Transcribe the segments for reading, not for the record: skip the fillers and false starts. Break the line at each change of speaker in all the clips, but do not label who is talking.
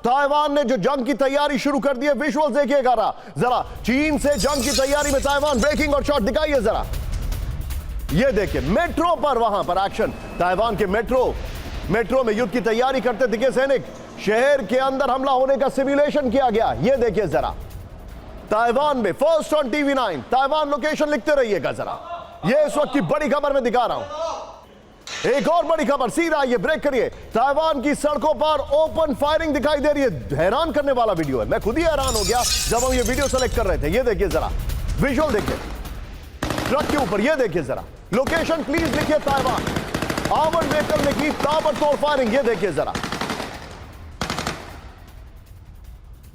Taiwan ने जो जंग की तैयारी शुरू कर दी है, विजुअल्स देखिएगा जरा, चीन से जंग की तैयारी में ताइवान ब्रेकिंग और शॉट दिखाइए जरा। ये देखिए मेट्रो पर, वहां पर एक्शन, ताइवान के मेट्रो में युद्ध की तैयारी करते दिखे सैनिक। शहर के अंदर हमला होने का सिमुलेशन किया गया। ये देखिए जरा, ताइवान में first on TV 9, Taiwan location लिखते रहिएगा जरा। ये इस वक्त की बड़ी खबर में दिखा रहा हूं। एक और बड़ी खबर, सीधा ये ब्रेक करिए। ताइवान की सड़कों पर ओपन फायरिंग दिखाई दे रही है। हैरान करने वाला वीडियो है, मैं खुद ही हैरान हो गया जब हम ये वीडियो सेलेक्ट कर रहे थे। ये देखिए जरा, विजुअल देखिए ट्रक के ऊपर, ये देखिए जरा, लोकेशन प्लीज लिखिए ताइवान। आर्मर्ड व्हीकल ने की ताबड़तोड़ फायरिंग। ये देखिए जरा,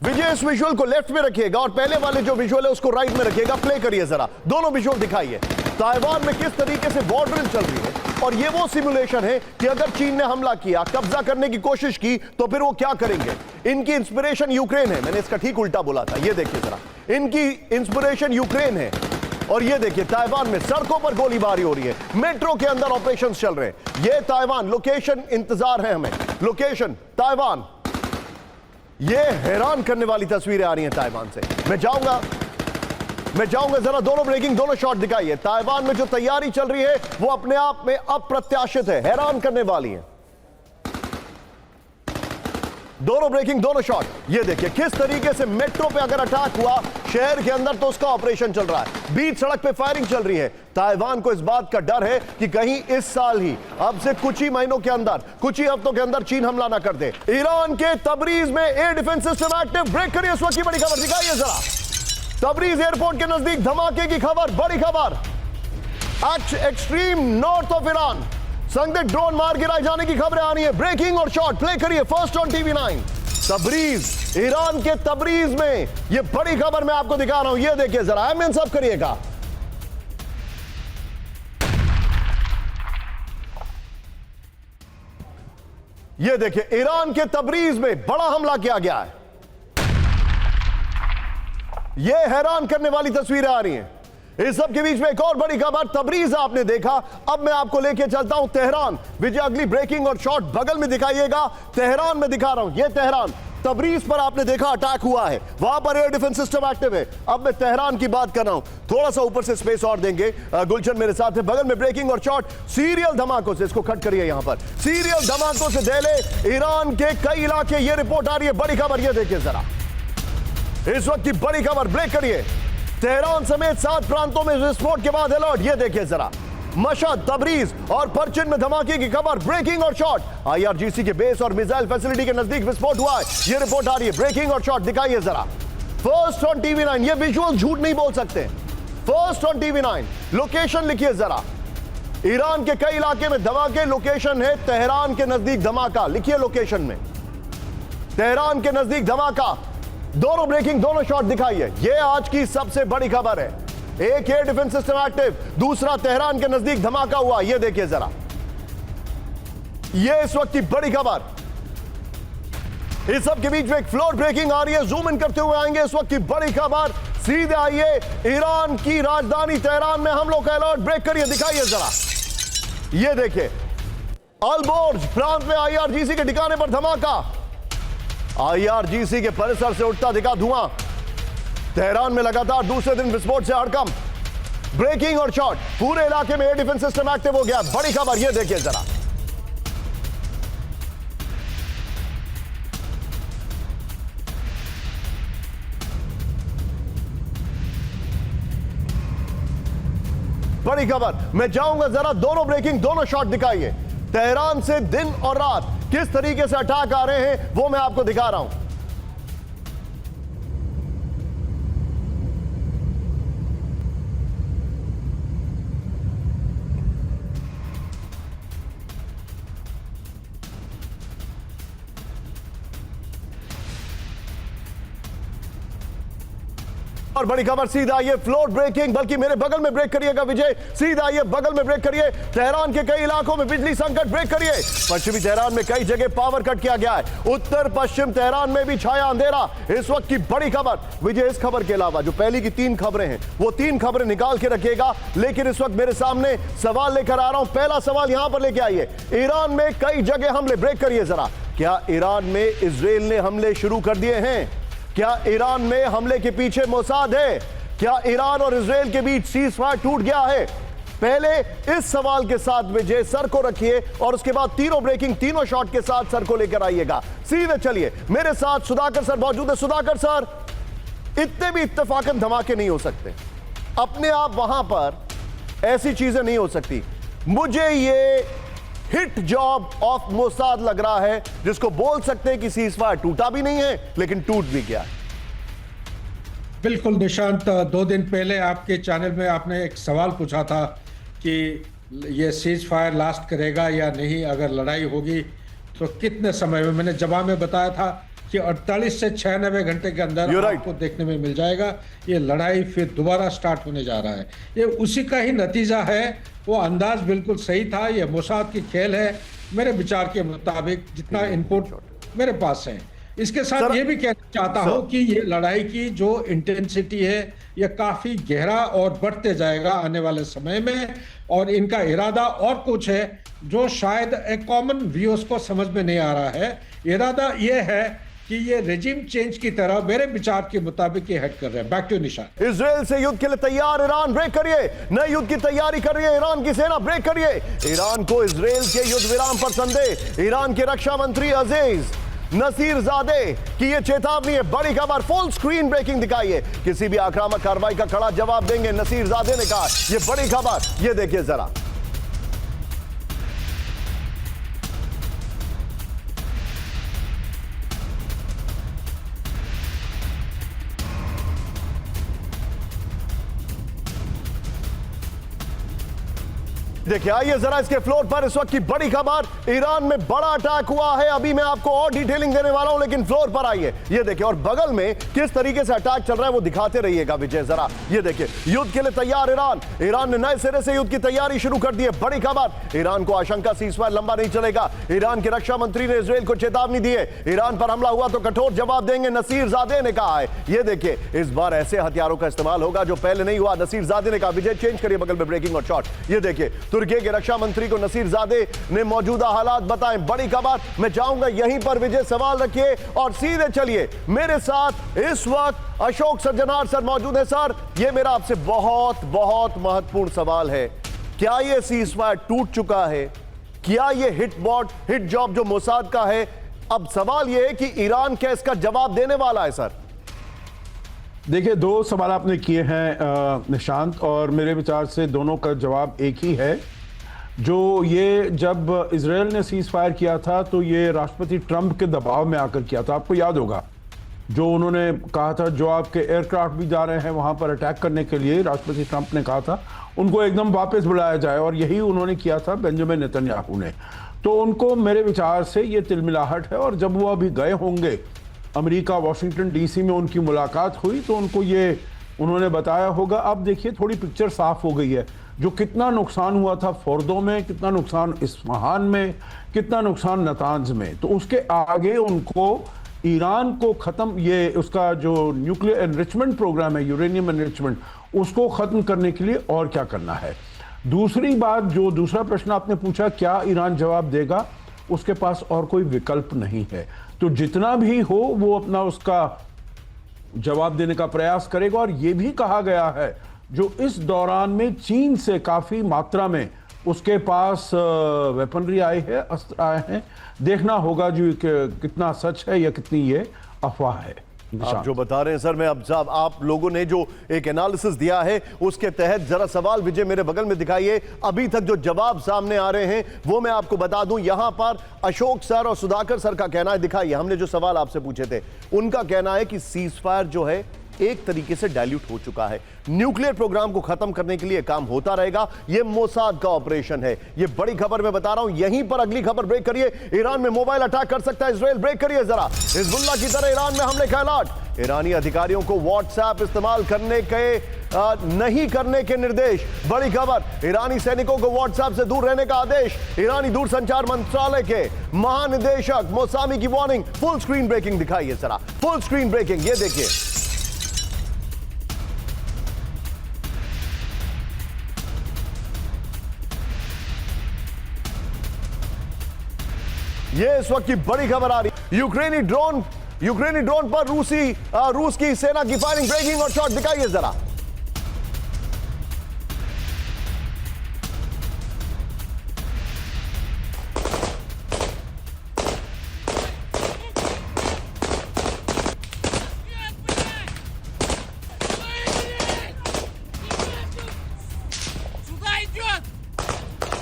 विजय इस विजुअल को लेफ्ट में रखिएगा और पहले वाले जो विजुअल है उसको राइट में रखिएगा। प्ले करिए जरा, दोनों विजुअल दिखाइए। ताइवान में किस तरीके से वॉर ड्रिल चल रही है, और ये वो सिमुलेशन है कि अगर चीन ने हमला किया, कब्जा करने की कोशिश की, तो फिर वो क्या करेंगे। इनकी इंस्पिरेशन यूक्रेन है, मैंने इसका ठीक उल्टा बोला था। ये देखिए जरा, इनकी इंस्पिरेशन यूक्रेन है। और ये देखिए ताइवान में सड़कों पर गोलीबारी हो रही है, मेट्रो के अंदर ऑपरेशंस चल रहे हैं। ये ताइवान लोकेशन, इंतजार है हमें, लोकेशन ताइवान। ये हैरान करने वाली तस्वीरें आ रही हैं ताइवान से। मैं जाऊंगा जरा, दोनों ब्रेकिंग, दोनों शॉट दिखाइए। ताइवान में जो तैयारी चल रही है वो अपने आप में अप्रत्याशित है, हैरान करने वाली है। दोनों ब्रेकिंग, दोनों शॉट। ये देखिए किस तरीके से मेट्रो पे अगर अटैक हुआ शहर के अंदर तो उसका ऑपरेशन चल रहा है, बीच सड़क पे फायरिंग चल रही है। ताइवान को इस बात का डर है कि कहीं इस साल ही, अब से कुछ ही महीनों के अंदर, कुछ ही हफ्तों के अंदर चीन हमला ना कर दे। ईरान के तबरीज में air defence system active. Break करिए, इस वक्त की बड़ी खबर दिखाइए जरा। तबरीज एयरपोर्ट के नजदीक धमाके की खबर, बड़ी खबर। एक्सट्रीम नॉर्थ ऑफ ईरान संदिग्ध ड्रोन मार गिराए जाने की खबरें आ रही है। ब्रेकिंग और शॉट प्ले करिए, first on TV 9। Tabriz, Iran के तबरीज में ये बड़ी खबर मैं आपको दिखा रहा हूं। ये देखिए जरा, एमएन सब करिएगा। ये देखिए ईरान के तबरीज में बड़ा हमला किया गया है। ये हैरान करने वाली तस्वीरें आ रही हैं। इस सब के बीच में एक और बड़ी खबर, तबरीज आपने देखा, अब मैं आपको लेके चलता हूं तेहरान। विजय अगली ब्रेकिंग और शॉट बगल में दिखाइएगा, तेहरान में दिखा रहा हूं। ये तेहरान, तबरीज पर आपने देखा अटैक हुआ है, वहां पर एयर डिफेंस सिस्टम एक्टिव है। अब मैं तेहरान की बात कर रहा हूं, थोड़ा सा ऊपर से स्पेस और देंगे। गुलशन मेरे साथ है, बगल में ब्रेकिंग और शॉट सीरियल धमाकों से, इसको कट करिए यहां पर, सीरियल धमाकों से दहले ईरान के कई इलाके। ये रिपोर्ट आ रही है, बड़ी खबर, ये देखिए जरा, इस वक्त की बड़ी खबर। ब्रेक करिए, तेहरान समेत 7 प्रांतों में विस्फोट के बाद अलर्ट। ये देखिए जरा, मशहद, तबरीज और परचिन में धमाके की खबर। ब्रेकिंग और शॉट, आईआरजीसी के बेस और मिसाइल फैसिलिटी के नजदीक विस्फोट हुआ है। ये रिपोर्ट आ रही है, ब्रेकिंग और शॉट दिखाइए जरा, फर्स्ट ऑन टीवी 9। ये विजुअल झूठ नहीं बोल सकते, फर्स्ट ऑन टीवी 9। लोकेशन लिखिए जरा, ईरान के कई इलाके में धमाके। लोकेशन है तेहरान के नजदीक धमाका, लिखिए लोकेशन में, तेहरान के नजदीक धमाका। दोनों ब्रेकिंग, दोनों शॉट दिखाइए। यह आज की सबसे बड़ी खबर है। एक एयर डिफेंस सिस्टम एक्टिव, दूसरा तेहरान के नजदीक धमाका हुआ। यह देखिए जरा, यह इस वक्त की बड़ी खबर। इस सब के बीच में एक फ्लोर ब्रेकिंग आ रही है, जूम इन करते हुए आएंगे इस वक्त की बड़ी खबर। सीधे आइए, ईरान की राजधानी तेहरान में हमलों का अलर्ट। ब्रेक करिए, दिखाइए जरा, यह देखिए अलबोर्ज प्रांत में आईआरजीसी के ठिकाने पर धमाका। आईआरजीसी के परिसर से उठता दिखा धुआं। तेहरान में लगातार दूसरे दिन विस्फोट से हड़कंप। ब्रेकिंग और शॉट, पूरे इलाके में एयर डिफेंस सिस्टम एक्टिव हो गया। बड़ी खबर, यह देखिए जरा, बड़ी खबर। मैं जाऊंगा जरा, दोनों ब्रेकिंग, दोनों शॉट दिखाइए। तेहरान से दिन और रात किस तरीके से अटैक आ रहे हैं वो मैं आपको दिखा रहा हूं। और बड़ी खबर, सीधा ये फ्लोर ब्रेकिंग, बल्कि मेरे बगल में ब्रेक करिएगा विजय, सीधा ये बगल में ब्रेक करिए। तेहरान के कई इलाकों में बिजली संकट, ब्रेक करिए। पश्चिमी तेहरान में कई जगह पावर कट किया गया है। उत्तर पश्चिम तेहरान में भी छाया अंधेरा। इस वक्त की बड़ी खबर विजय, इस खबर के अलावा जो पहली की 3 खबरें हैं वो 3 खबरें निकाल के रखिएगा, लेकिन इस वक्त मेरे सामने सवाल लेकर आ रहा हूं। पहला सवाल यहां पर लेके आइए, ईरान में कई जगह हमले, ब्रेक करिए जरा। क्या ईरान में इजराइल ने हमले शुरू कर दिए हैं? क्या ईरान में हमले के पीछे मोसाद है? क्या ईरान और इजराइल के बीच सीजफायर टूट गया है? पहले इस सवाल के साथ विजय सर को रखिए और उसके बाद तीनों ब्रेकिंग, तीनों शॉट के साथ सर को लेकर आइएगा। सीधे चलिए, मेरे साथ सुधाकर सर मौजूद है। सुधाकर सर, इतने भी इत्तेफाकन धमाके नहीं हो सकते, अपने आप वहां पर ऐसी चीजें नहीं हो सकती। मुझे ये हिट जॉब ऑफ मोसाद लग रहा है, जिसको बोल सकते हैं कि सीजफायर टूटा भी नहीं है लेकिन टूट भी गया है।
बिल्कुल निशांत, 2 दिन पहले आपके चैनल में आपने एक सवाल पूछा था कि ये सीज फायर लास्ट करेगा या नहीं, अगर लड़ाई होगी तो कितने समय में। मैंने जवाब में बताया था कि 48 से 96 घंटे के अंदर आपको देखने में मिल जाएगा ये लड़ाई फिर दोबारा स्टार्ट होने जा रहा है। ये उसी का ही नतीजा है। वो अंदाज बिल्कुल सही था। ये मोसाद की खेल है मेरे विचार के मुताबिक, जितना इनपुट मेरे पास है। इसके साथ ये भी कहना चाहता हूं कि ये लड़ाई की जो इंटेंसिटी है ये काफी गहरा और बढ़ते जाएगा आने वाले समय में, और इनका इरादा और कुछ है जो शायद एक कॉमन व्यूअर्स को समझ में नहीं आ रहा है। इरादा ये है कि ये रेजिम चेंज की तरह मेरे विचार के मुताबिक ये हेड कर रहे हैं। बैक टू निशान।
इजराइल से युद्ध के लिए तैयार ईरान, ब्रेक करिए। नए युद्ध की तैयारी कर रही है ईरान की सेना, ब्रेक करिए। ईरान को इजराइल के युद्ध विराम पर संदेह। ईरान के रक्षा मंत्री अजीज नसीरजादे की ये चेतावनी है। बड़ी खबर, फुल स्क्रीन ब्रेकिंग दिखाइए। किसी भी आक्रामक कार्रवाई का कड़ा जवाब देंगे, नसीरजादे ने कहा। ये बड़ी खबर, ये देखिए जरा। देखिए, आइए जरा इसके फ्लोर पर इस वक्त की बड़ी खबर। ईरान में बड़ा अटैक हुआ है। अभी मैं आपको और डिटेलिंग देने वाला हूं, लेकिन फ्लोर पर आइए। ये देखिए, और बगल में किस तरीके से अटैक चल रहा है वो दिखाते रहिएगा विजय जरा। ये देखिए, युद्ध के लिए तैयार ईरान। ईरान ने नए सिरे से युद्ध की तैयारी शुरू कर दी है। बड़ी खबर, ईरान को आशंका सीजफायर लंबा नहीं चलेगा। ईरान के रक्षा मंत्री ने इजराइल को चेतावनी दी है, ईरान पर हमला हुआ तो कठोर जवाब देंगे, नसीरजादे ने कहा है। ये देखिए, इस बार ऐसे हथियारों का इस्तेमाल होगा जो पहले नहीं हुआ, नसीरजादे ने कहा। विजय चेंज करिए, बगल में ब्रेकिंग और शॉट। ये देखिए, तुर्की के रक्षा मंत्री को नसीरजादे ने मौजूदा हालात बताएं। बड़ी खबर, मैं चाहूंगा यहीं पर विजय सवाल रखिए और सीधे चलिए। मेरे साथ इस वक्त अशोक सज्जनार सर मौजूद है। सर, ये मेरा आपसे बहुत बहुत महत्वपूर्ण सवाल है। क्या ये सीजफायर टूट चुका है? क्या ये हिट जॉब जो मोसाद का है? अब सवाल यह है कि ईरान क्या इसका जवाब देने वाला है? सर
देखिए, 2 सवाल आपने किए हैं निशांत, और मेरे विचार से दोनों का जवाब एक ही है। जो ये जब इजराइल ने सीज फायर किया था तो ये राष्ट्रपति ट्रंप के दबाव में आकर किया था। आपको याद होगा जो उन्होंने कहा था, जो आपके एयरक्राफ्ट भी जा रहे हैं वहां पर अटैक करने के लिए, राष्ट्रपति ट्रंप ने कहा था उनको एकदम वापस बुलाया जाए, और यही उन्होंने किया था बेंजामिन नेतन्याहू ने। तो उनको मेरे विचार से ये तिलमिलाहट है, और जब वो अभी गए होंगे अमेरिका, वॉशिंगटन डीसी में उनकी मुलाकात हुई तो उनको ये उन्होंने बताया होगा। अब देखिए, थोड़ी पिक्चर साफ हो गई है। जो कितना नुकसान हुआ था फोर्दो में, कितना नुकसान इस्फहान में, कितना नुकसान नतांज में, तो उसके आगे उनको ईरान को खत्म, ये उसका जो न्यूक्लियर एनरिचमेंट प्रोग्राम है, यूरेनियम एनरिचमेंट, उसको खत्म करने के लिए और क्या करना है। दूसरी बात, जो दूसरा प्रश्न आपने पूछा, क्या ईरान जवाब देगा, उसके पास और कोई विकल्प नहीं है। तो जितना भी हो वो अपना उसका जवाब देने का प्रयास करेगा। और यह भी कहा गया है जो इस दौरान में चीन से काफी मात्रा में उसके पास वेपनरी आई है, अस्त्र आए हैं। देखना होगा जो कितना सच है या कितनी ये अफवाह है।
आप जो बता रहे हैं सर, मैं अब साहब आप लोगों ने जो एक एनालिसिस दिया है उसके तहत जरा सवाल विजय मेरे बगल में दिखाइए। अभी तक जो जवाब सामने आ रहे हैं वो मैं आपको बता दूं। यहां पर अशोक सर और सुधाकर सर का कहना है, दिखाइए, हमने जो सवाल आपसे पूछे थे उनका कहना है कि सीजफायर जो है एक तरीके से डाइल्यूट हो चुका है। न्यूक्लियर प्रोग्राम को खत्म करने के लिए काम होता रहेगा। यह मोसाद का ऑपरेशन है। यह बड़ी खबर मैं बता रहा हूं। यहीं पर अगली खबर, ब्रेक करिए। ईरान में मोबाइल अटैक कर सकता है इजराइल, ब्रेक करिए जरा। हिजबुल्लाह की तरह ईरान में हमले का अलर्ट। ईरानी अधिकारियों को व्हाट्सएप इस्तेमाल करने के नहीं करने के निर्देश। बड़ी खबर, ईरानी सैनिकों को व्हाट्सएप से दूर रहने का आदेश। ईरानी दूरसंचार मंत्रालय के महानिदेशक मोसामी की वार्निंग। फुल स्क्रीन ब्रेकिंग दिखाइए जरा, फुल स्क्रीन ब्रेकिंग, ये देखिए। ये इस वक्त की बड़ी खबर आ रही। यूक्रेनी ड्रोन पर रूस की सेना की फायरिंग, ब्रेकिंग और शॉट दिखाइए जरा।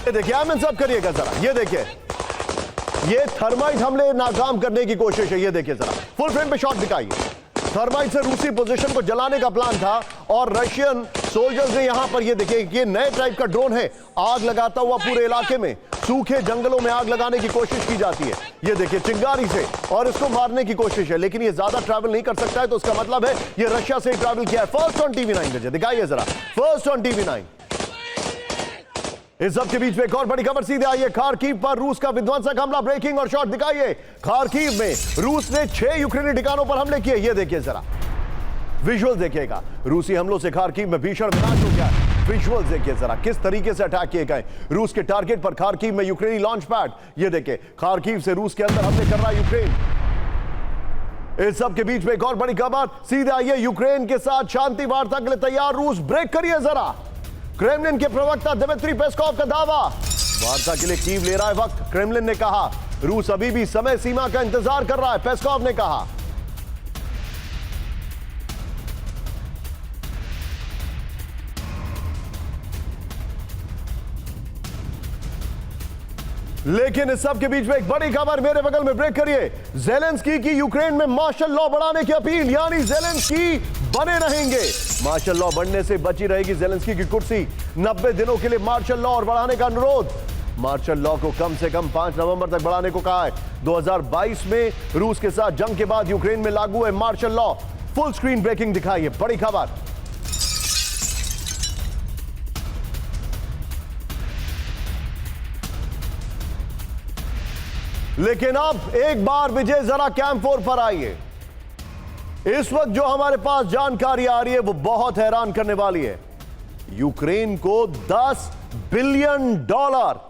ये देखिए, आमिर साहब करिएगा जरा, ये देखिए, ये थर्माइट हमले नाकाम करने की कोशिश है। ये देखिए जरा, फुल फ्रेम पे शॉट दिखाइए। थर्माइट से रूसी पोजीशन को जलाने का प्लान था और रशियन सोल्जर्स ने यहां पर, ये देखिए, ये नए टाइप का ड्रोन है, आग लगाता हुआ पूरे इलाके में, सूखे जंगलों में आग लगाने की कोशिश की जाती है। ये देखिए चिंगारी से, और इसको मारने की कोशिश है, लेकिन ये ज्यादा ट्रैवल नहीं कर सकता है, तो उसका मतलब है ये रशिया से ही ट्रैवल किया है। फर्स्ट ऑन टीवी 9 दिखाइए जरा, फर्स्ट ऑन टीवी 9। इस सब के बीच में एक और बड़ी खबर सीधे आई है। खार्किव पर रूस का विध्वंसक हमला, ब्रेकिंग और शॉट दिखाइए। खार्किव में रूस ने 6 यूक्रेनी ठिकानों पर हमले किए। ये देखिए जरा, विजुअल देखिएगा, रूसी हमलों से खार्किव में भीषण विनाश हो गया। विजुअल देखिए जरा, किस तरीके से अटैक किए गए रूस के टारगेट पर। खार्किव में यूक्रेनी लॉन्च पैड, ये देखिए, खार्किव से रूस के अंदर हमले कर रहा है यूक्रेन। इस सब के बीच में एक और बड़ी खबर सीधे आई है। यूक्रेन के साथ शांति वार्ता के लिए तैयार रूस, ब्रेक करिए जरा। क्रेमलिन के प्रवक्ता दिमित्री पेस्कोव का दावा, वार्ता के लिए कीव ले रहा है वक्त। क्रेमलिन ने कहा रूस अभी भी समय सीमा का इंतजार कर रहा है, पेस्कोव ने कहा। लेकिन इस सब के बीच में एक बड़ी खबर मेरे बगल में, ब्रेक करिए। ज़ेलेंस्की की यूक्रेन में मार्शल लॉ बढ़ाने की अपील, यानी ज़ेलेंस्की बने रहेंगे। मार्शल लॉ बढ़ने से बची रहेगी ज़ेलेंस्की की कुर्सी। 90 दिनों के लिए मार्शल लॉ और बढ़ाने का अनुरोध। मार्शल लॉ को कम से कम 5 नवंबर तक बढ़ाने को कहा है। 2022 में रूस के साथ जंग के बाद यूक्रेन में लागू है martial law. Full screen breaking दिखाइए, बड़ी खबर। लेकिन अब एक बार विजय जरा कैंप 4 पर आइए। इस वक्त जो हमारे पास जानकारी आ रही है वो बहुत हैरान करने वाली है। यूक्रेन को 10 बिलियन डॉलर,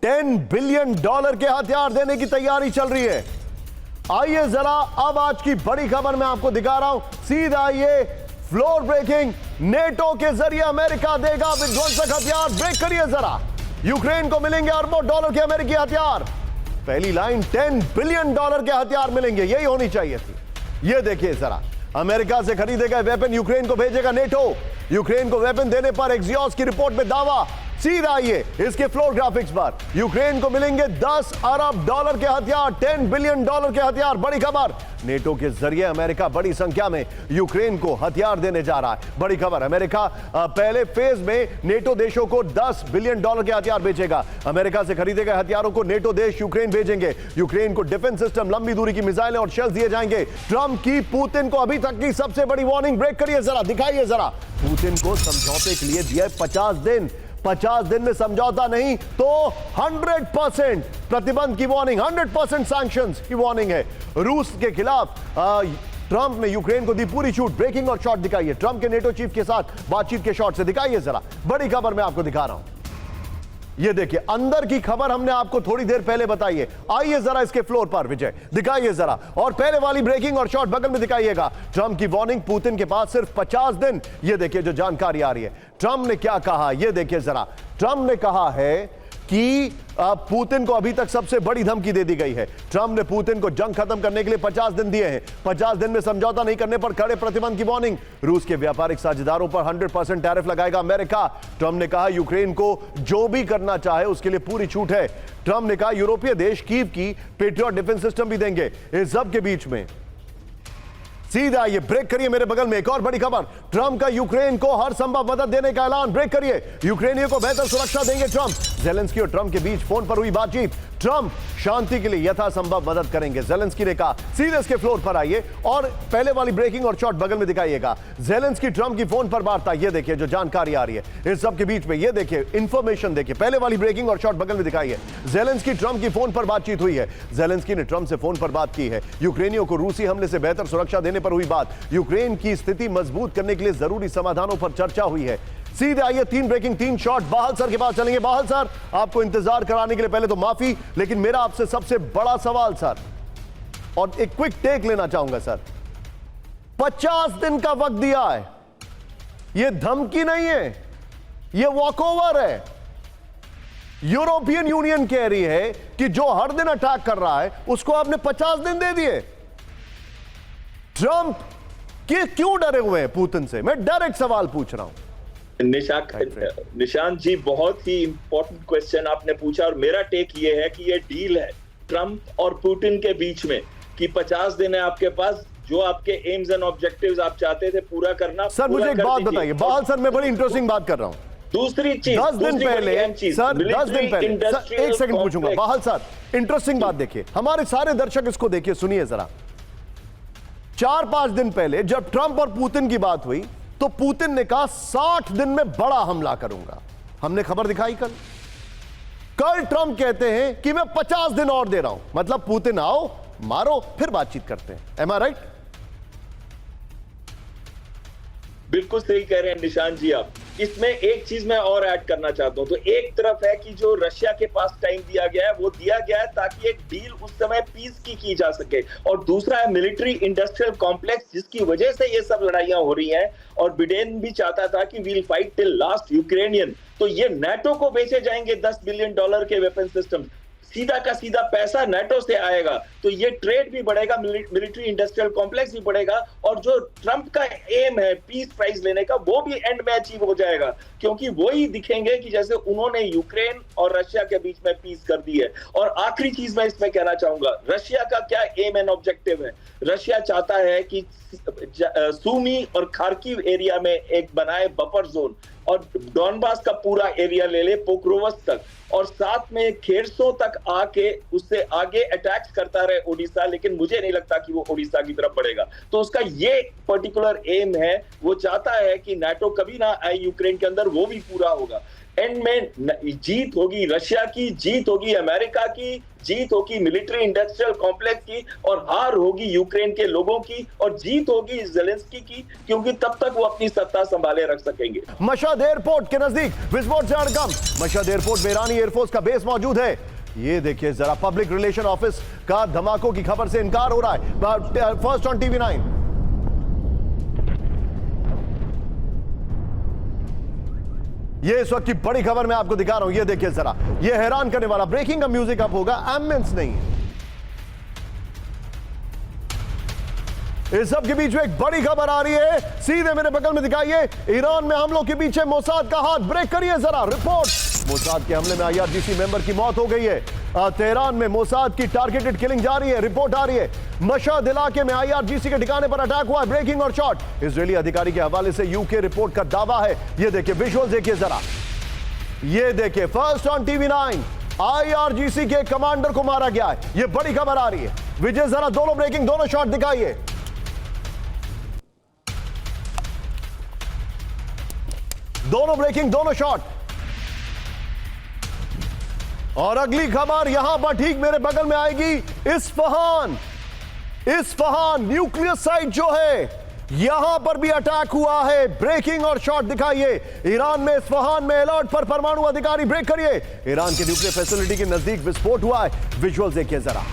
10 बिलियन डॉलर के हथियार देने की तैयारी चल रही है। आइए जरा, अब आज की बड़ी खबर मैं आपको दिखा रहा हूं। सीधा आइए, फ्लोर ब्रेकिंग। नेटो के जरिए अमेरिका देगा विध्वंसक हथियार, ब्रेक करिए जरा। यूक्रेन को मिलेंगे अरबों डॉलर के अमेरिकी हथियार। पहली लाइन, 10 बिलियन डॉलर के हथियार मिलेंगे, यही होनी चाहिए थी। यह देखिए जरा, अमेरिका से खरीदे गए वेपन यूक्रेन को भेजेगा नेटो। यूक्रेन को वेपन देने पर एक्सियोस की रिपोर्ट में दावा। सीधा आइए इसके फ्लोर ग्राफिक्स पर। यूक्रेन को मिलेंगे 10 अरब डॉलर के हथियार, 10 बिलियन डॉलर के हथियार। बड़ी खबर, नेटो के जरिए अमेरिका बड़ी संख्या में यूक्रेन को हथियार देने जा रहा है। बड़ी खबर, अमेरिका पहले फेज में नेटो देशों को 10 बिलियन डॉलर के हथियार बेचेगा। अमेरिका से खरीदे गए हथियारों को नेटो देश यूक्रेन भेजेंगे। यूक्रेन को डिफेंस सिस्टम, लंबी दूरी की मिसाइलें और शेल्स दिए जाएंगे। ट्रंप की पुतिन को अभी तक की सबसे बड़ी वार्निंग, ब्रेक करिए जरा, दिखाइए जरा। पुतिन को समझौते के लिए दिया 50 दिन। 50 दिन में समझौता नहीं तो 100% प्रतिबंध की वार्निंग, 100% सैंक्शंस की वार्निंग है रूस के खिलाफ। ट्रंप ने यूक्रेन को दी पूरी छूट। ब्रेकिंग और शॉट दिखाइए, ट्रंप के नेटो चीफ के साथ बातचीत के शॉट से दिखाइए जरा। बड़ी खबर मैं आपको दिखा रहा हूं, ये देखिए, अंदर की खबर हमने आपको थोड़ी देर पहले बताई है। आइए जरा इसके फ्लोर पर विजय, दिखाइए जरा। और पहले वाली ब्रेकिंग और शॉट बगल में दिखाइएगा। ट्रंप की वार्निंग, पुतिन के पास सिर्फ 50 दिन। ये देखिए जो जानकारी आ रही है, ट्रंप ने क्या कहा, ये देखिए जरा। ट्रंप ने कहा है कि पुतिन को अभी तक सबसे बड़ी धमकी दे दी गई है। ट्रंप ने पुतिन को जंग खत्म करने के लिए 50 दिन दिए हैं। 50 दिन में समझौता नहीं करने पर कड़े प्रतिबंध की वार्निंग। रूस के व्यापारिक साझेदारों पर 100% टैरिफ लगाएगा अमेरिका। ट्रंप ने कहा यूक्रेन को जो भी करना चाहे उसके लिए पूरी छूट है। ट्रंप ने कहा यूरोपीय देश कीव की पेट्रियट डिफेंस सिस्टम भी देंगे। इस सब के बीच में सीधा ये ब्रेक करिए, मेरे बगल में एक और बड़ी खबर। ट्रंप का यूक्रेन को हर संभव मदद देने का ऐलान, ब्रेक करिए। यूक्रेनियों को बेहतर सुरक्षा देंगे ट्रंप। ज़ेलेंस्की और ट्रंप के बीच फोन पर हुई बातचीत। ट्रंप शांति के लिए यथासंभव मदद करेंगे, ज़ेलेंस्की ने कहा। सीधे इसके फ्लोर पर आइए और पहले वाली ब्रेकिंग और शॉट बगल में दिखाइएगा। ज़ेलेंस्की ट्रंप की फोन पर वार्ता, ये देखिए जो जानकारी आ रही है इस सब के बीच में। ये देखिए इंफॉर्मेशन, देखिए पहले वाली ब्रेकिंग और शॉट बगल में दिखाइए। ज़ेलेंस्की ट्रंप की फोन पर बातचीत हुई है। ज़ेलेंस्की ने ट्रंप से फोन पर बात की है। यूक्रेनियों को रूसी हमले से बेहतर सुरक्षा देने पर हुई बात। यूक्रेन की स्थिति मजबूत करने के लिए जरूरी समाधानों पर चर्चा हुई है। सीधे आइए, 3 ब्रेकिंग 3 शॉट बाहल सर के पास चलेंगे। बाहल सर, आपको इंतजार कराने के लिए पहले तो माफी, लेकिन मेरा आपसे सबसे बड़ा सवाल सर, और एक क्विक टेक लेना चाहूंगा सर। 50 दिन का वक्त दिया है, यह धमकी नहीं है, यह वॉकओवर है। यूरोपियन यूनियन कह रही है कि जो हर दिन अटैक कर रहा है उसको आपने 50 दिन दे दिए। ट्रंप के क्यों डरे हुए हैं पुतिन से? मैं डायरेक्ट सवाल पूछ रहा हूं।
निशांत जी, बहुत ही इंपॉर्टेंट क्वेश्चन आपने पूछा, और मेरा टेक ये है कि ये डील है ट्रंप और पुतिन के बीच में कि 50 दिन है आपके पास, जो आपके एम्स एंड ऑब्जेक्टिव्स आप चाहते थे पूरा करना।
सर मुझे एक बात बताइए बाहल सर, मैं बड़ी इंटरेस्टिंग बात कर रहा हूं।
दूसरी चीज,
10 दिन पहले सर, 10 दिन पहले सर, एक सेकंड पूछूंगा बाहल सर, इंटरेस्टिंग बात देखिए, हमारे सारे दर्शक इसको देखिए, सुनिए जरा। 4-5 दिन पहले जब ट्रंप और पुतिन की बात हुई तो पुतिन ने कहा 60 दिन में बड़ा हमला करूंगा। हमने खबर दिखाई कल। कल ट्रंप कहते हैं कि मैं 50 दिन और दे रहा हूं, मतलब पुतिन आओ, मारो, फिर बातचीत करते हैं। एम आई राइट?
बिल्कुल सही कह रहे हैं निशांत जी आप। इसमें एक चीज मैं और ऐड करना चाहता हूं। तो एक तरफ है कि जो रशिया के पास टाइम दिया गया है वो दिया गया है ताकि एक डील उस समय पीस की जा सके, और दूसरा है मिलिट्री इंडस्ट्रियल कॉम्प्लेक्स, जिसकी वजह से ये सब लड़ाइयां हो रही हैं। और बिडेन भी चाहता था कि we'll fight till last Ukrainian, तो ये नाटो को बेचे जाएंगे $10 बिलियन के वेपन सिस्टम, सीधा का सीधा पैसा नाटो से आएगा, तो ये ट्रेड भी बढ़ेगा, मिलिट्री इंडस्ट्रियल कॉम्प्लेक्स भी बढ़ेगा, और जो ट्रंप का एम है पीस प्राइस लेने का वो भी एंड में अचीव हो जाएगा, क्योंकि वो ही दिखेंगे कि जैसे उन्होंने यूक्रेन और रशिया के बीच में पीस कर दी है। और आखिरी चीज मैं इसमें कहना चाहूंगा, रशिया का क्या एम एंड ऑब्जेक्टिव है? रशिया चाहता है कि सूमी और खार्किव एरिया में एक बनाए बफर जोन, और डॉनबास का पूरा एरिया ले ले पोक्रोवस तक, और साथ में खेरसों तक आके उससे आगे अटैक्स करता रहे ओडिशा, लेकिन मुझे नहीं लगता कि वो ओडिशा की तरफ बढ़ेगा। तो उसका ये पर्टिकुलर एम है, वो चाहता है कि नाटो कभी ना आए यूक्रेन के अंदर, वो भी पूरा होगा। एंड में जीत होगी रशिया की, जीत होगी अमेरिका की, जीत होगी मिलिट्री इंडस्ट्रियल कॉम्प्लेक्स की, और हार होगी यूक्रेन के लोगों की, और जीत होगी ज़ेलेंस्की की, क्योंकि तब तक वो अपनी सत्ता संभाले रख सकेंगे।
मशहद एयरपोर्ट के नजदीक विस्फोट से हड़कंप। मशहद एयरपोर्ट में ईरानी एयरफोर्स का बेस मौजूद है। ये देखिए जरा, पब्लिक रिलेशन ऑफिस का धमाकों की खबर से इनकार हो रहा है। First on TV9। ये इस वक्त की बड़ी खबर मैं आपको दिखा रहा हूं, ये देखिए जरा, ये हैरान करने वाला, ब्रेकिंग का म्यूजिक अप होगा, एम्बियंस नहीं है। इस सब के बीच में एक बड़ी खबर आ रही है, सीधे मेरे बगल में दिखाइए। ईरान में हमलों के पीछे मोसाद का हाथ, ब्रेक करिए जरा, रिपोर्ट। मोसाद के हमले में IRGC मेंबर की मौत हो गई है। तेहरान में मोसाद की टारगेटेड किलिंग जारी है, रिपोर्ट आ रही है। मशहद इलाके में IRGC के ठिकाने पर अटैक हुआ है, ब्रेकिंग और शॉट। इजरायली अधिकारी के हवाले से UK रिपोर्ट का दावा है। ये देखिए विजुअल देखिए जरा, ये देखिए फर्स्ट ऑन TV9, IRGC के कमांडर को मारा गया है। ये बड़ी खबर आ रही है। विजय जरा दोनों ब्रेकिंग, दोनों शॉट दिखाइए। दोनों ब्रेकिंग, दोनों शॉट। और अगली खबर यहां पर ठीक मेरे बगल में आएगी। इस्फहान न्यूक्लियर साइट जो है, यहां पर भी अटैक हुआ है, ब्रेकिंग और शॉट दिखाइए। ईरान में इस्फहान में अलर्ट पर परमाणु अधिकारी, ब्रेक करिए। ईरान के न्यूक्लियर फैसिलिटी के नजदीक विस्फोट हुआ है, विजुअल देखिए जरा।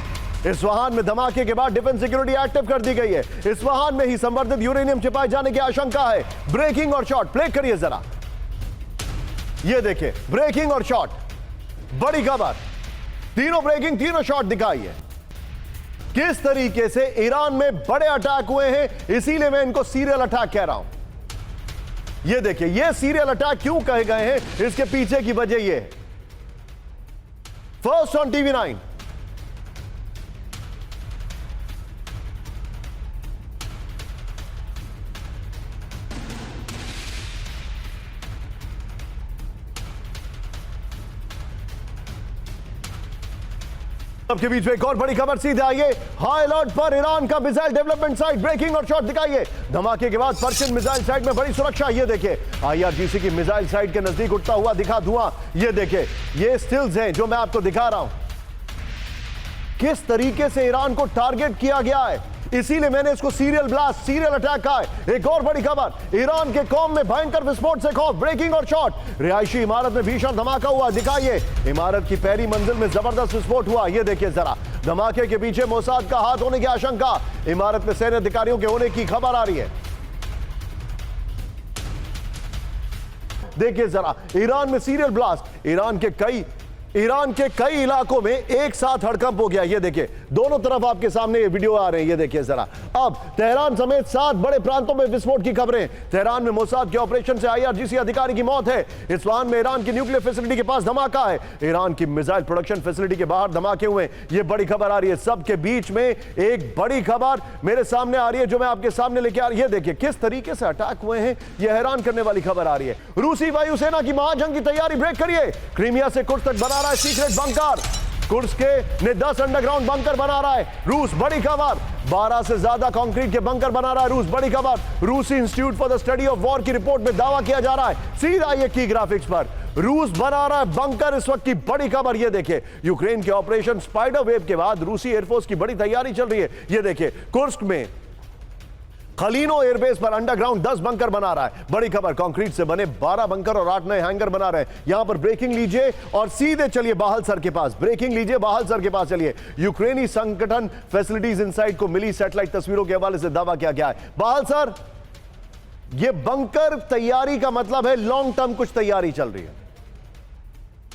इस्फहान में धमाके के बाद डिफेंस सिक्योरिटी एक्टिव कर दी गई है। इस्फहान में ही संवर्धित यूरेनियम छिपाए जाने की आशंका है। ब्रेकिंग और शॉट, प्ले करिए जरा। ये देखिए ब्रेकिंग और शॉट, बड़ी खबर, तीनों ब्रेकिंग तीनों शॉट दिखाइए। किस तरीके से ईरान में बड़े अटैक हुए हैं, इसीलिए मैं इनको सीरियल अटैक कह रहा हूं। ये देखिए, ये सीरियल अटैक क्यों कहे गए हैं, इसके पीछे की वजह ये है। First on TV9। सबके बीच में एक और बड़ी खबर, सीधे आइए। हाई अलर्ट पर ईरान का मिसाइल डेवलपमेंट साइट, ब्रेकिंग और शॉट दिखाइए। धमाके के बाद पर्शियन मिसाइल साइट में बड़ी सुरक्षा। ये देखिए IRGC की मिसाइल साइट के नजदीक उठता हुआ दिखा धुआं। ये देखिए, ये स्टिल्स हैं जो मैं आपको दिखा रहा हूं। किस तरीके से ईरान को टारगेट किया गया है, इसीलिए मैंने इसको सीरियल ब्लास्ट, सीरियल अटैक कहा है। एक और बड़ी खबर, ईरान के कौम में भयंकर विस्फोट से खौफ, ब्रेकिंग और शॉट। रिहायशी इमारत में भीषण धमाका हुआ, दिखाइए। इमारत की पहली मंजिल में जबरदस्त विस्फोट हुआ, यह देखिए जरा। धमाके के पीछे मोसाद का हाथ होने की आशंका, इमारत में सैन्य अधिकारियों के होने की खबर आ रही है। देखिए जरा, ईरान में सीरियल ब्लास्ट, ईरान के कई इलाकों में एक साथ हड़कंप हो गया। ये देखिए, दोनों तरफ आपके सामने ये वीडियो आ रहे हैं, ये देखिए जरा। अब तेहरान समेत 7 बड़े प्रांतों में विस्फोट की खबरें। तेहरान में मोसाद के ऑपरेशन से IRGC अधिकारी की मौत है। इस्फहान में ईरान की न्यूक्लियर फैसिलिटी के पास धमाका है। ईरान की मिसाइल प्रोडक्शन फैसिलिटी के बाहर धमाके हुए, ये बड़ी खबर आ रही है। सबके बीच में एक बड़ी खबर मेरे सामने आ रही है, जो मैं आपके सामने लेके आ रही है। ये देखिए किस तरीके से अटैक हुए हैं, यह हैरान करने वाली खबर आ रही है। रूसी वायुसेना की महाजंग की तैयारी ब्रेक करिए। क्रीमिया से कुर्स तक बना सीक्रेट बंकर, कुर्स्क ने 10 अंडरग्राउंड बंकर बना रहा है रूस, बड़ी खबर। 12 से ज्यादा कंक्रीट के बंकर बना रहा है रूस, बड़ी खबर। रूसी institute for the study of war की रिपोर्ट में दावा किया जा रहा है, सीधा ये की ग्राफिक्स पर, रूस बना रहा है बंकर, इस वक्त की बड़ी खबर। ये देखिए, यूक्रेन के ऑपरेशन स्पाइडर वेव के बाद रूसी एयरफोर्स की बड़ी तैयारी चल रही है। ये देखिए, कुर्स्क में खलीनो एयरबेस पर अंडरग्राउंड 10 बंकर बना रहा है, बड़ी खबर। कंक्रीट से बने 12 बंकर और 8 नए हैंगर बना रहे हैं। यहां पर ब्रेकिंग लीजिए और सीधे चलिए बाहल सर के पास, ब्रेकिंग लीजिए, बाहल सर के पास चलिए। यूक्रेनी संगठन फैसिलिटीज इनसाइड को मिली सैटेलाइट तस्वीरों के हवाले से दावा किया गया है। बाहल सर, यह बंकर तैयारी का मतलब है लॉन्ग टर्म कुछ तैयारी चल रही है।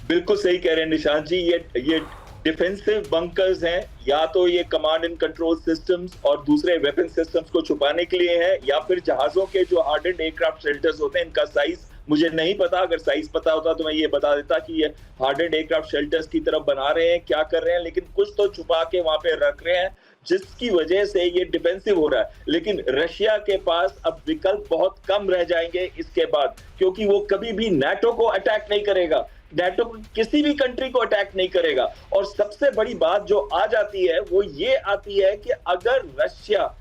बिल्कुल सही कह रहे हैं निशांत जी, ये डिफेंसिव बंकर्स हैं, या तो ये कमांड एंड कंट्रोल सिस्टम्स और दूसरे वेपन सिस्टम्स को छुपाने के लिए है, या फिर जहाजों के जो हार्डन्ड एयरक्राफ्ट शेल्टर्स होते हैं, इनका साइज मुझे नहीं पता। अगर साइज पता होता तो मैं ये बता देता कि ये हार्डन्ड एयरक्राफ्ट शेल्टर्स की तरफ बना रहे हैं, क्या कर रहे हैं, लेकिन कुछ तो छुपा के वहां पे रख रहे हैं, जिसकी वजह से ये डिफेंसिव हो रहा है। लेकिन रशिया के पास अब विकल्प बहुत कम रह जाएंगे इसके बाद, क्योंकि वो कभी भी नाटो को अटैक नहीं करेगा, नाटो किसी भी कंट्री को अटैक नहीं करेगा। और सबसे बड़ी बात जो आ जाती है वो ये आती है कि अगर रशिया,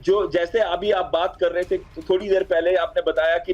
जो जैसे अभी आप बात कर रहे थे थोड़ी देर पहले, आपने बताया कि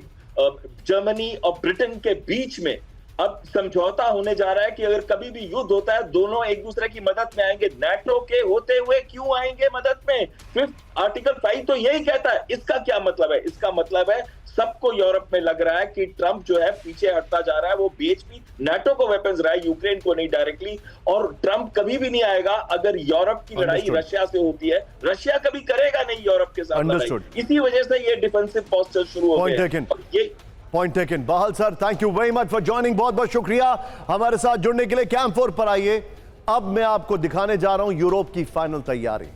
जर्मनी और ब्रिटेन के बीच में अब समझौता होने जा रहा है कि अगर कभी भी युद्ध होता है दोनों एक दूसरे की मदद में आएंगे। नाटो के होते हुए क्यों आएंगे मदद में? 5th आर्टिकल 5 तो यही कहता है। इसका क्या मतलब है? इसका मतलब है सबको यूरोप में लग रहा है कि ट्रंप जो है पीछे हटता जा रहा है, वो बीएचपी नाटो को वेपन्स रहा है, यूक्रेन को नहीं डायरेक्टली। और ट्रंप कभी भी नहीं आएगा अगर यूरोप की लड़ाई रशिया से होती है। रशिया कभी करेगा नहीं यूरोप के साथ लड़ाई, इसी वजह से ये डिफेंसिव पोस्चर शुरू हो गए।
Point taken. Bahl sir, thank you very much for joining, बहुत बहुत शुक्रिया हमारे साथ जुड़ने के लिए। कैंप 4 पर आइए। अब मैं आपको दिखाने जा रहा हूं यूरोप की फाइनल तैयारी,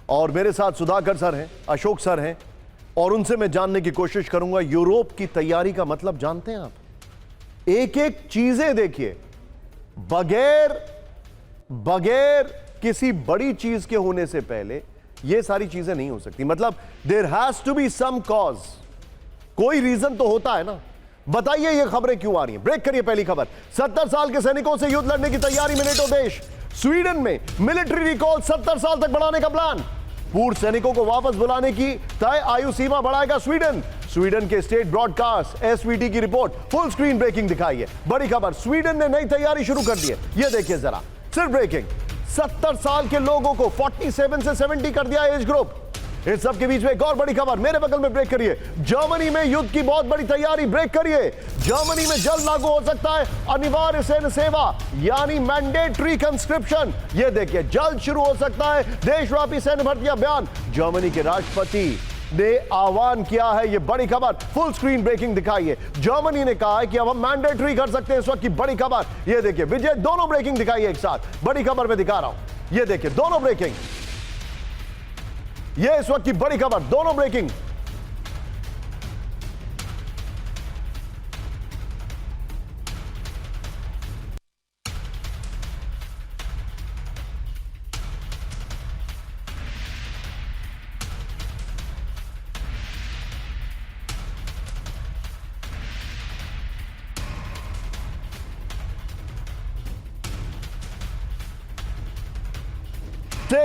और मेरे साथ सुधाकर सर हैं, अशोक सर हैं, और उनसे मैं जानने की कोशिश करूंगा यूरोप की तैयारी का मतलब जानते हैं आप? एक एक चीजें देखिए, बगैर किसी बड़ी चीज के होने से पहले यह सारी चीजें नहीं हो सकती। मतलब there has to be some cause, कोई रीजन तो होता है ना। बताइए ये खबरें क्यों आ रही हैं? ब्रेक करिए पहली खबर। 70 साल के सैनिकों से युद्ध लड़ने की तैयारी में नेटो देश। स्वीडन में मिलिट्री रिकॉल 70 साल तक बढ़ाने का प्लान। पूर्व सैनिकों को वापस बुलाने की तय आयु सीमा बढ़ाएगा स्वीडन। स्वीडन के स्टेट ब्रॉडकास्ट SVT की रिपोर्ट फुल स्क्रीन ब्रेकिंग दिखाई है, बड़ी खबर। स्वीडन ने नई तैयारी शुरू कर दी है, यह देखिए जरा, सिर्फ ब्रेकिंग। 70 साल के लोगों को 47 से 70 कर दिया एज ग्रुप। इस सब के बीच में एक और बड़ी खबर, मेरे बगल में ब्रेक करिए। जर्मनी में युद्ध की बहुत बड़ी तैयारी, ब्रेक करिए। जर्मनी में जल्द लागू हो सकता है अनिवार्य सैन्य सेवा, यानी मैंडेटरी कंस्क्रिप्शन। यह देखिए, जल्द शुरू हो सकता है देशव्यापी सैन्य भर्ती अभियान। जर्मनी के राष्ट्रपति ने आह्वान किया है, यह बड़ी खबर, फुल स्क्रीन ब्रेकिंग दिखाइए। जर्मनी ने कहा है कि अब हम मैंडेटरी कर सकते हैं, इस वक्त की बड़ी खबर। यह देखिए विजय, दोनों ब्रेकिंग दिखाइए एक साथ, बड़ी खबर में दिखा रहा हूं। यह देखिए दोनों ब्रेकिंग, यह इस वक्त की बड़ी खबर, दोनों ब्रेकिंग।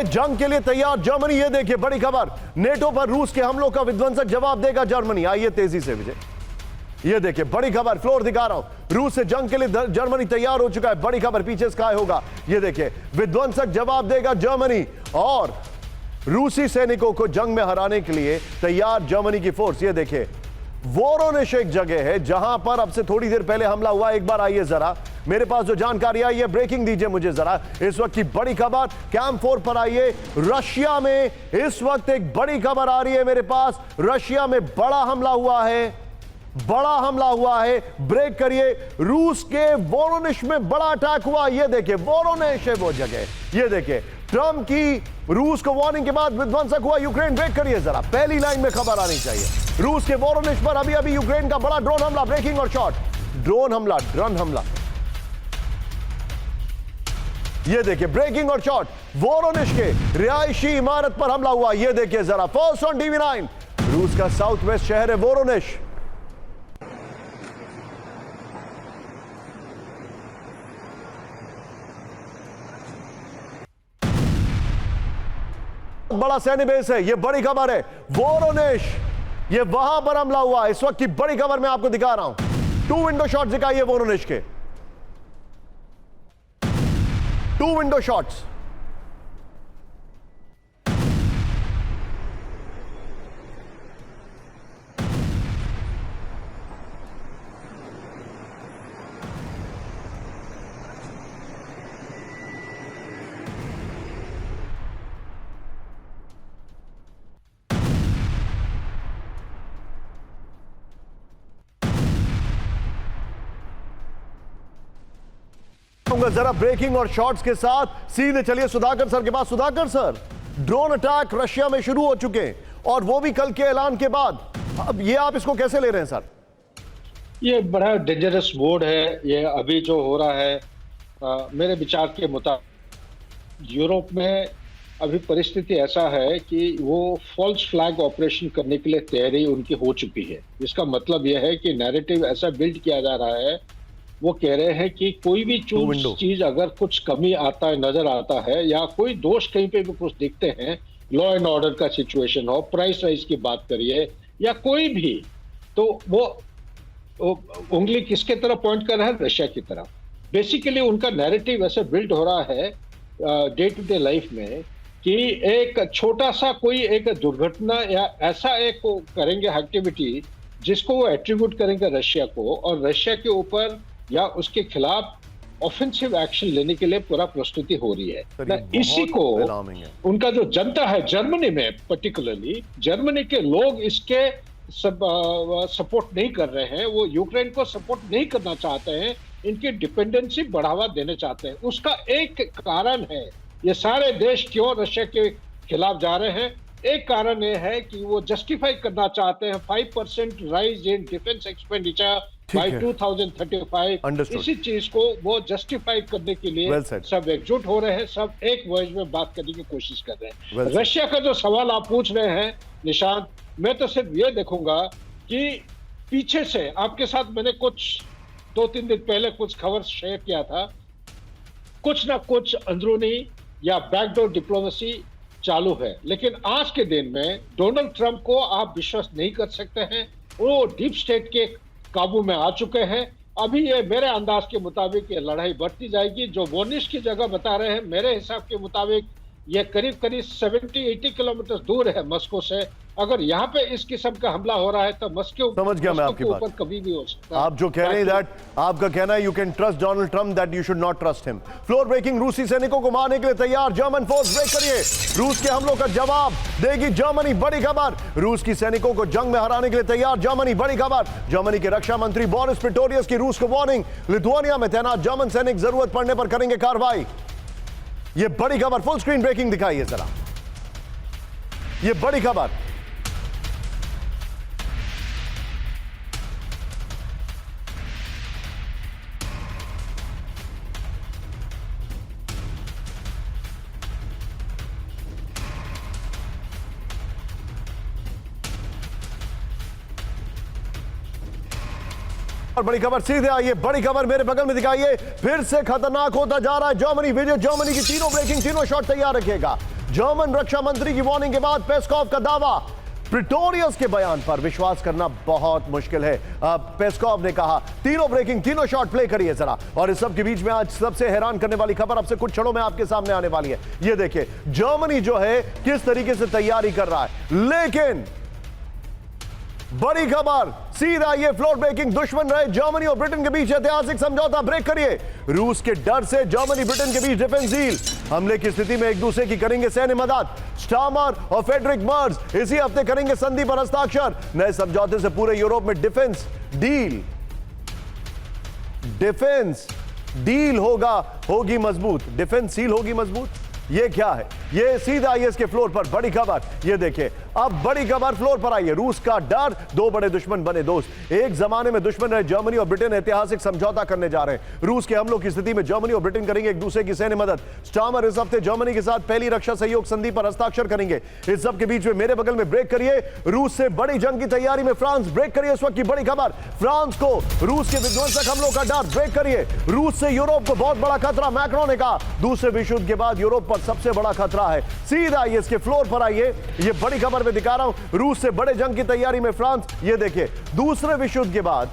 जंग के लिए तैयार जर्मनी, यह देखिए बड़ी खबर। नेटो पर रूस के हमलों का विध्वंसक जवाब देगा जर्मनी। आइए तेजी से विजय, यह देखिए बड़ी खबर, फ्लोर दिखा रहा हूं। रूस से जंग के लिए जर्मनी तैयार हो चुका है, बड़ी खबर, पीछे स्काई होगा। यह देखिए विध्वंसक जवाब देगा जर्मनी। और रूसी सैनिकों को जंग में हराने के लिए तैयार जर्मनी की फोर्स। ये देखिए वोरोनिश एक जगह है जहां पर अब से थोड़ी देर पहले हमला हुआ। एक बार आइए जरा, मेरे पास जो जानकारी आई है ब्रेकिंग दीजिए मुझे जरा। इस वक्त की बड़ी खबर कैंप 4 पर आइए। रशिया में इस वक्त एक बड़ी खबर आ रही है मेरे पास। रशिया में बड़ा हमला हुआ है, बड़ा हमला हुआ है। ब्रेक करिए। रूस के वोरोनिश में बड़ा अटैक हुआ। ये देखिए वोरोनिश है वो जगह। ये देखिए ट्रंप की रूस को वार्निंग के बाद विध्वंसक हुआ यूक्रेन। ब्रेक करिए जरा, पहली लाइन में खबर आनी चाहिए। रूस के वोरोनिश पर अभी अभी यूक्रेन का बड़ा ड्रोन हमला, ब्रेकिंग और शॉट। ड्रोन हमला, ड्रोन हमला। ये देखिए ब्रेकिंग और शॉट। वोरोनिश के रिहायशी इमारत पर हमला हुआ। ये देखिए जरा, फर्स्ट ऑन टीवी9। रूस का साउथ वेस्ट शहर है वोरोनिश। बड़ा सैन्य बेस है। यह बड़ी खबर है। वोरोनिश, यह वहां पर हमला हुआ। इस वक्त की बड़ी खबर मैं आपको दिखा रहा हूं। 2 विंडो शॉट्स दिखाइए वोरोनिश के, 2 विंडो शॉट्स। जरा ब्रेकिंग और शॉट्स के साथ सीधे चलिए सुधाकर सर के पास। Sudhakar sir, drone attack Russia में शुरू हो चुके हैं और वो भी कल के ऐलान के बाद। अब ये आप इसको कैसे ले रहे हैं सर?
ये बड़ा डेंजरस मोड है ये अभी जो हो रहा है। मेरे विचार के मुताबिक यूरोप में अभी परिस्थिति ऐसा है कि वो फॉल्स फ्लैग ऑपरेशन करने के लिए तैयारी उनकी हो चुकी है। इसका मतलब यह है कि नैरेटिव ऐसा बिल्ड किया जा रहा है, वो कह रहे हैं कि कोई भी चीज अगर कुछ कमी आता है, नजर आता है या कोई दोष कहीं पे भी कुछ दिखते हैं, लॉ एंड ऑर्डर का सिचुएशन हो, प्राइस राइज की बात करिए या कोई भी, तो वो उंगली किसके तरफ पॉइंट कर रहा है? रशिया की तरफ। बेसिकली उनका नैरेटिव ऐसे बिल्ड हो रहा है डे टू डे लाइफ में कि एक छोटा सा कोई एक दुर्घटना या ऐसा एक करेंगे एक्टिविटी जिसको वो एट्रीब्यूट करेंगे रशिया को, और रशिया के ऊपर या उसके खिलाफ ऑफेंसिव एक्शन लेने के लिए पूरा प्रस्तुति हो रही है। इसी को उनका जो जनता है जर्मनी में, पर्टिकुलरली जर्मनी के लोग इसके सपोर्ट नहीं कर रहे हैं। वो यूक्रेन को सपोर्ट नहीं करना चाहते हैं, इनकी डिपेंडेंसी बढ़ावा देना चाहते हैं। उसका एक कारण है ये सारे देश क्यों रशिया के खिलाफ जा रहे हैं। एक कारण ये है कि वो जस्टिफाई करना चाहते हैं 5% rise in defence expenditure bye 2035। इसी चीज को वो जस्टिफाई करने के लिए सब एकजुट हो रहे हैं, सब एक वर्ड में बात करने की कोशिश कर रहे हैं। रशिया का जो सवाल आप पूछ रहे हैं निशांत, मैं तो सिर्फ ये देखूंगा कि पीछे से आपके साथ मैंने कुछ 2-3 दिन पहले कुछ खबर शेयर किया था, कुछ ना कुछ अंदरूनी या बैकडोर डिप्लोमेसी चालू है। लेकिन आज के दिन में डोनाल्ड ट्रंप को आप विश्वास नहीं कर सकते हैं। वो डीप स्टेट के काबू में आ चुके हैं। अभी ये मेरे अंदाज के मुताबिक ये लड़ाई बढ़ती जाएगी। जो वोनिश की जगह बता रहे हैं, मेरे हिसाब के मुताबिक ये करीब 70-80 किलोमीटर दूर है मॉस्को से। अगर यहाँ पे इस किस्म का हमला हो रहा है तो मॉस्को
समझ गया मैं आपकी बात।
ऊपर कभी भी हो सकता है।
आप जो कह रहे हैं दैट, आपका कहना है you can trust Donald Trump, that you should not trust him. Floor breaking, रूसी सैनिकों को मारने के लिए तैयार जर्मन फोर्स। ब्रेक करिए। रूस के हमलों का जवाब देगी जर्मनी। बड़ी खबर, रूस की सैनिकों को जंग में हराने के लिए तैयार जर्मनी। बड़ी खबर, जर्मनी के रक्षा मंत्री बोरिस पिस्टोरियस की रूस को वार्निंग। लिथुआनिया में तैनात जर्मन सैनिक जरूरत पड़ने पर करेंगे कार्रवाई। ये बड़ी खबर, फुल स्क्रीन ब्रेकिंग दिखाइए जरा। ये बड़ी खबर, और बड़ी खबर सीधे आइए। बड़ी खबर मेरे बगल में दिखाइए। फिर से खतरनाक होता जा रहा है जर्मनी। वीडियो जर्मनी की तीनों ब्रेकिंग, तीनों शॉट तैयार रखिएगा। जर्मन रक्षा मंत्री की वार्निंग के बाद पेस्कॉव का दावा, प्रिटोरियस के बयान पर विश्वास करना बहुत मुश्किल है। पेस्कोव ने कहा तीनों ब्रेकिंग, तीनों शॉट प्ले करिए जरा। और इस सब के बीच में आज सबसे हैरान करने वाली खबर अब से कुछ क्षणों में आपके सामने आने वाली है। ये देखिए जर्मनी जो है किस तरीके से तैयारी कर रहा है, लेकिन बड़ी खबर सीधा ये फ्लोर ब्रेकिंग, दुश्मन रहे जर्मनी और ब्रिटेन के बीच ऐतिहासिक समझौता ब्रेक करिए। रूस के डर से जर्मनी ब्रिटेन के बीच डिफेंस डील, हमले की स्थिति में एक दूसरे की करेंगे सैन्य मदद। स्टार्मर और फेडरिक मर्ज इसी हफ्ते करेंगे संधि पर हस्ताक्षर। नए समझौते से पूरे यूरोप में डिफेंस डील होगी मजबूत, डिफेंस सील होगी मजबूत। ये क्या है? ये सीधा आईएस के फ्लोर पर बड़ी खबर। ये देखिए अब बड़ी खबर फ्लोर पर आई है। रूस का डर, दो बड़े दुश्मन बने दोस्त। एक जमाने में दुश्मन रहे जर्मनी और ब्रिटेन ऐतिहासिक समझौता करने जा रहे हैं। रूस के हमलों की स्थिति में जर्मनी और ब्रिटेन करेंगे एक दूसरे की सैन्य मदद। स्टार्मर इस हफ्ते जर्मनी के साथ पहली रक्षा सहयोग संधि पर हस्ताक्षर करेंगे। इस सब के बीच में मेरे बगल में ब्रेक करिए, रूस से बड़ी जंग की तैयारी में फ्रांस। ब्रेक करिए इस वक्त की बड़ी खबर, फ्रांस को रूस के विध्वंसक हमलों का डर। ब्रेक करिए, रूस से यूरोप को बहुत बड़ा खतरा। मैक्रोन ने कहा दूसरे विश्व युद्ध के बाद यूरोप पर सबसे बड़ा खतरा है। सीधा इसके फ्लोर पर आइए, ये बड़ी खबर मैं दिखा रहा हूं। रूस से बड़े जंग की तैयारी में फ्रांस। ये देखिए दूसरे विश्व युद्ध के बाद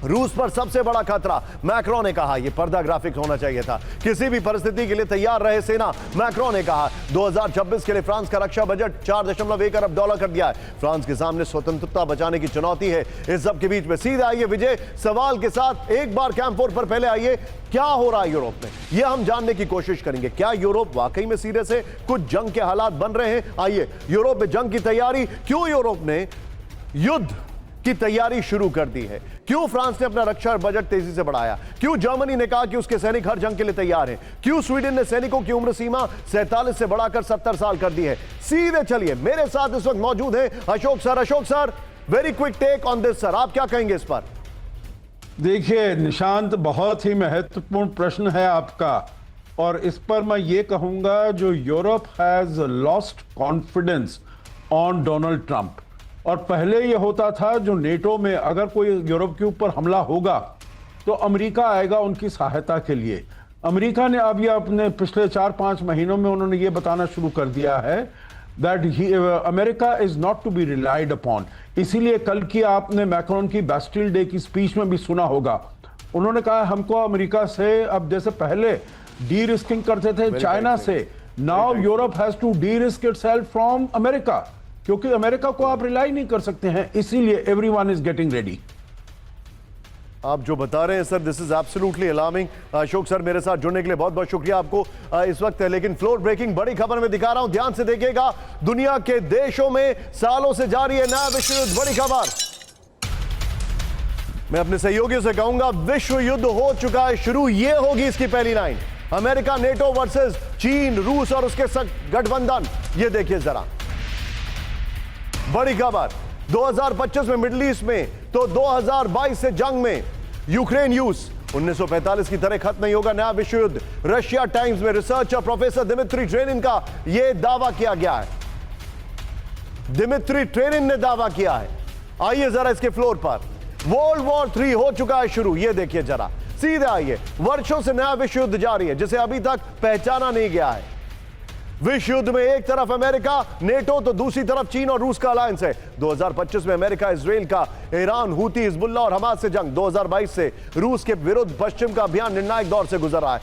रूस पर सबसे बड़ा खतरा। मैक्रोन ने कहा, यह पर्दा ग्राफिक होना चाहिए था, किसी भी परिस्थिति के लिए तैयार रहे सेना। मैक्रोन ने कहा 2026 के लिए फ्रांस का रक्षा बजट 4.1 अरब डॉलर कर दिया है। फ्रांस के सामने स्वतंत्रता बचाने की चुनौती है। इस सब के बीच में सीधा आइए विजय सवाल के साथ, एक बार कैंप 4 पर पहले आइए, क्या हो रहा है यूरोप में यह हम जानने की कोशिश करेंगे। क्या यूरोप वाकई में सीरियस है? कुछ जंग के हालात बन रहे हैं। आइए, यूरोप में जंग की तैयारी, क्यों यूरोप ने युद्ध की तैयारी शुरू कर दी है? क्यों फ्रांस ने अपना रक्षा बजट तेजी से बढ़ाया? क्यों जर्मनी ने कहा कि उसके सैनिक हर जंग के लिए तैयार हैं? क्यों स्वीडन ने सैनिकों की उम्र सीमा 47 से बढ़ाकर 70 साल कर दी है? सीधे चलिए, मेरे साथ इस वक्त मौजूद हैं Ashok sir. Ashok sir, very quick take on this sir, आप क्या कहेंगे इस पर?
देखिए निशांत, बहुत ही महत्वपूर्ण प्रश्न है आपका, और इस पर मैं ये कहूंगा जो Europe has lost confidence on Donald Trump. और पहले ये होता था जो नेटो में अगर कोई यूरोप के ऊपर हमला होगा तो अमेरिका आएगा उनकी सहायता के लिए। अमेरिका ने अब ये अपने पिछले 4-5 महीनों में उन्होंने ये बताना शुरू कर दिया है that America is not to be relied upon. इसीलिए कल की आपने मैक्रोन की बैस्टिल डे की स्पीच में भी सुना होगा, उन्होंने कहा हमको अमेरिका से अब जैसे पहले डी रिस्किंग करते थे चाइना से, now Europe has to derisk itself from America, क्योंकि अमेरिका को आप रिलाई नहीं कर सकते हैं। इसीलिए एवरीवन इज गेटिंग रेडी।
आप जो बता रहे हैं sir, this is absolutely alarming. Ashok sir, मेरे साथ जुड़ने के लिए बहुत बहुत शुक्रिया आपको इस वक्त। लेकिन फ्लोर ब्रेकिंग बड़ी खबर मैं दिखा रहा हूं, ध्यान से देखिएगा। दुनिया के देशों में सालों से जारी है नया विश्व युद्ध। बड़ी खबर, मैं अपने सहयोगियों से कहूंगा विश्व युद्ध हो चुका है शुरू। ये होगी इसकी पहली लाइन, अमेरिका नेटो वर्सेस चीन, रूस और उसके गठबंधन। ये देखिए जरा, बड़ी खबर 2025 में मिडिल ईस्ट में, तो 2022 से जंग में यूक्रेन रूस 1945 की तरह खत्म नहीं होगा नया विश्व युद्ध। रशिया टाइम्स में रिसर्चर प्रोफेसर दिमित्री ट्रेनिन का यह दावा किया गया है। दिमित्री ट्रेनिन ने दावा किया है। आइए जरा इसके फ्लोर पर, वर्ल्ड वॉर 3 हो चुका है शुरू। यह देखिए जरा, सीधे आइए, वर्षों से नया विश्व युद्ध जारी है जिसे अभी तक पहचाना नहीं गया है। विश्व युद्ध में एक तरफ अमेरिका नेटो तो दूसरी तरफ चीन और रूस का अलायंस है। 2025 में अमेरिका इजराइल का, ईरान हूती हिजबुल्लाह और हमास से जंग। 2022 से रूस के विरुद्ध पश्चिम का अभियान निर्णायक दौर से गुजर रहा है।